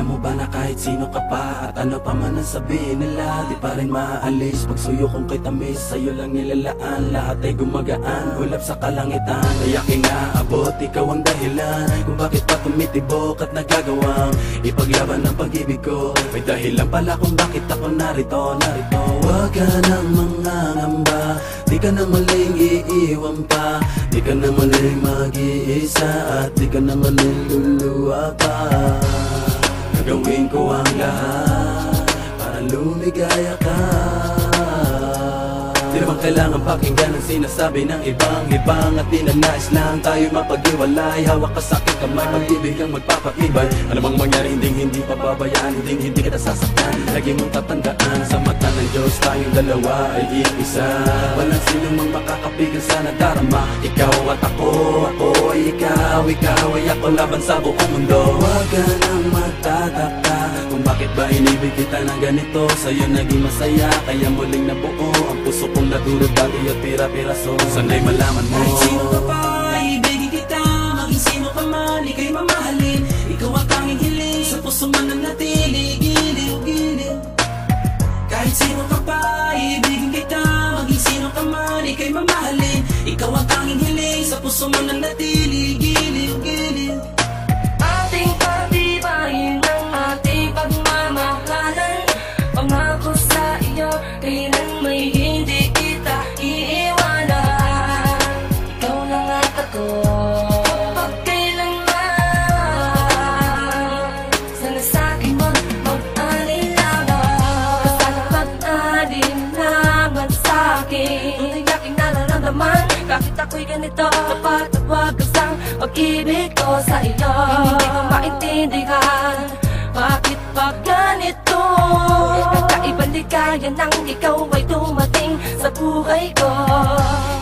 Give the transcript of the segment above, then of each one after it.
Alam mo ba na kahit sino ka pa at ano pa man ang sabihin nila, di pa rin maaalis pagsuyo kong kay tamis. Sa'yo lang nilalaan, lahat ay gumagaan, ulap sa kalangitan. Kaya kinaabot, ikaw ang dahilan kung bakit pa tumitibok at nagagawang ipaglaban ng pag-ibig ko. May dahilan pala kung bakit ako narito. Huwag ka nang mangangamba, di ka na maling iiwan pa, di ka na maling mag-iisa, at di ka na maling luluwa pa. Gagawin ko ang lahat para lumigaya ka. Di naman kailangan pakinggan ang sinasabi ng ibang at di na nais lang tayo mapag-iwalay. Hawak ka sa aking kamay, pag-ibig ang magpapatibay. Alam ang mangyari, hindi pababayaan, hindi kita sasaktan. Lagi mong tatandaan, sa mata ng Diyos tayong dalawa ay iisa. Walang sinong mang makakapigil sa nadarama. Ikaw at ako ay ikaw ay ako laban sa buong mundo. Huwag ka nang magtataka kung bakit ba inibig kita ng ganito. Sa'yo naging masaya, kaya muling nabuo ang puso kong nadulot dati at pira-piraso. Sana'y malaman mo, kahit sino ka pa, ibigin kita. Maging sino ka man, ika'y mamahalin. Ikaw ang tanging hiling, sa puso man nanatili. Giliw. Kahit sino ka pa, ibigin kita. Maging sino ka man, ika'y mamahalin. Ikaw ang tanging hiling, sa puso man nanatili. Giliw. Ating pagtibayin ang ating pagmamahalan. Pangako sa iyo, kailan may hindi kita iiwanan. Ikaw lang at ako, pagkailanman. Sana sa'kin mag-alinawan, sana mag-alinawan sa'kin. Tunay aking nararamdaman, bakit ako'y ganito? Napatawag kasang pag-ibig ko sa iyo. Hindi ko maintindihan, bakit pa ganito? Kakaibang ligaya nang ikaw ay dumating sa buhay ko.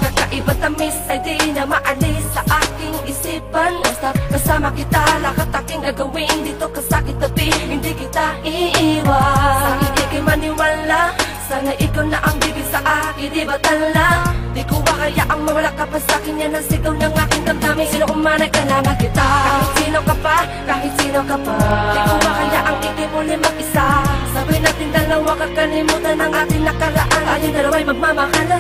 Kakaibang tamis ay di na maalis sa aking isipan. Basta kasama kita, lahat aking gagawin dito ka sa kitabi, hindi kita iiwan. Sa hindi kay maniwala, sana ikaw na ang bibig sa akin, di ba tala? Di ko kaya ang mawala ka pa sa'kin, yan ang sigaw ng aking damdamin. Sino kuman ay kailangan kita, kahit sino ka pa. Di ko kaya ang ikay muli mag-isa. Sabay natin dalawa, kakalimutan ang ating nakaraan. Tayong dalawa'y magmamahalan,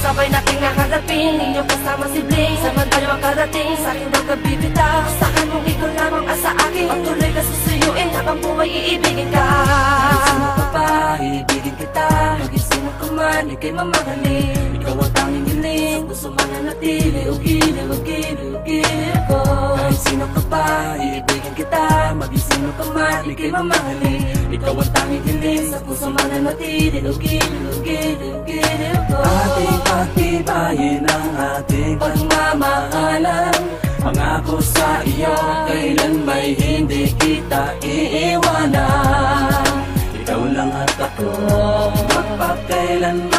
sabay natin nakarapin. Inyong kasama si Bling, samantayo ang karating. Sa'kin daw kabibitaw, sa'kin mong ikaw lamang sa akin. Pagtuloy ka susuyuin, habang buhay iibigin ka. Kahit sino ka pa, ibigin kita. Maging sino ka man, ika'y mamahalin. Ikaw ang tanging hiling, sa puso man nanatili. Giliw ko. Kahit sino ka pa, ibigin kita. Maging sino ka man, ika'y mamahalin. Ikaw ang tanging hiling, sa puso man nanatili. Giliw ko. Ating pagtibayin ang ating pagmamahalan. Pangako sa iyo, kailan may hindi kita iiwanan. Ikaw lang at ako, magpakailanman.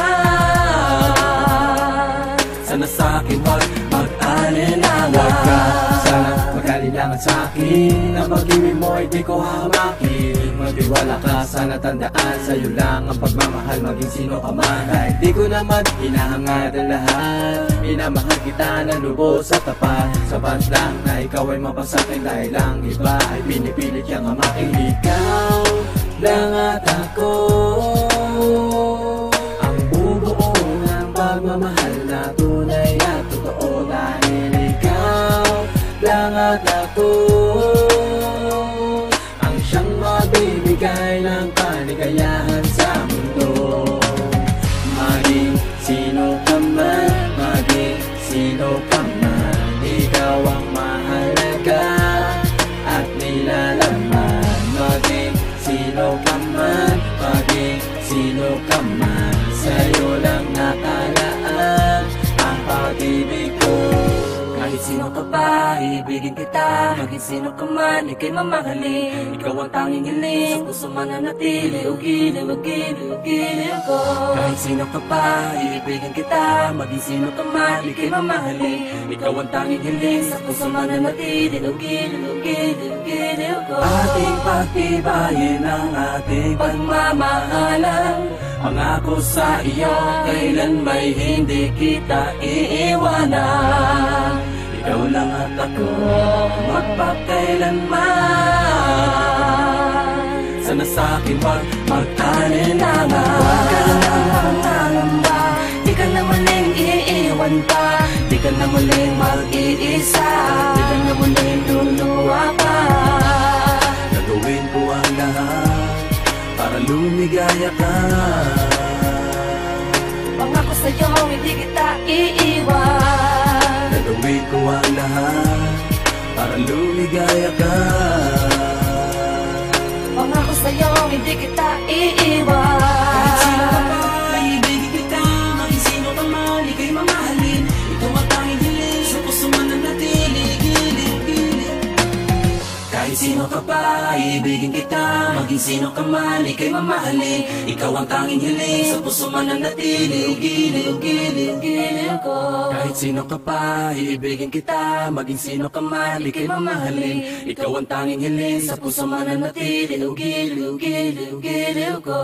Sana sa'kin wag mag-alinlangan. huwag ka sana mag-alinlangan sa'kin. Ang pag-ibig mo ay di ko hamakin. Magtiwala ka, sana tandaan, sa'yo lang ang pagmamahal, maging sino ka man. Kahit di ko naman hinahangad ang lahat, minamahal kita na lubos at tapat. Sapat lang na ikaw ay mapasakin, dahil ang iba ay pinipilit kang hamakin. Ikaw lang at ako, ang bubuong ng pagmamahal na tunay at totoo. Dahil ikaw lang at ako, ang siyang mabibigay ng kaligayahan sa mundo. Maging sino ka man, maging sino ka man, ikaw ang mahalaga at nilalaman. Maging sino ka man, maging sino ka man, sa'yo lang nakalaan ang pag-ibig ko. Kahit sino ka pa, ibigin kita. Maging sino ka man, ika'y mamahalin. Ikaw ang tanging hiling, sa puso man nanatili. Giliw ko. Kahit sino ka pa, ibigin kita. Maging sino ka man, ika'y mamahalin. Ikaw ang tanging hiling, sa puso man nanatili. Giliw ko. Ating pagtibayin ang ating pagmamahalan. Pangako sa iyo, kailan may hindi kita iiwanan. Ikaw lang at ako, magpakailanman. sana sa'kin wag mag-alinlangan. Huwag ka lang mangangamba, di ka na muling iiwan pa, di ka na muling mag-iisa, di ka na muling luluwa pa. Gagawin ko ang lahat para lumigaya ka. Pangako sa'yo, hindi kita iiwan. Gagawin ko ang lahat para lumigaya ka. Pangako sa'yo, hindi kita iiwan. Kahit sino ka pa, iibigin kita. Maging sino ka man, ika'y mamahalin. Ito ang tanging hiling, sa puso man nanatili, gilid-gilid. Kahit sino ka pa, iibigin kita. Maging sino ka man, ika'y mamahalin. Ikaw ang tanging hiling, sa puso man nanatili, gilid-gilid ko. Kahit sino ka pa, iibigin kita. Maging sino ka man, ika'y mamahalin. Ikaw ang tanging hiling, sa puso man nanatili, Giliw ko.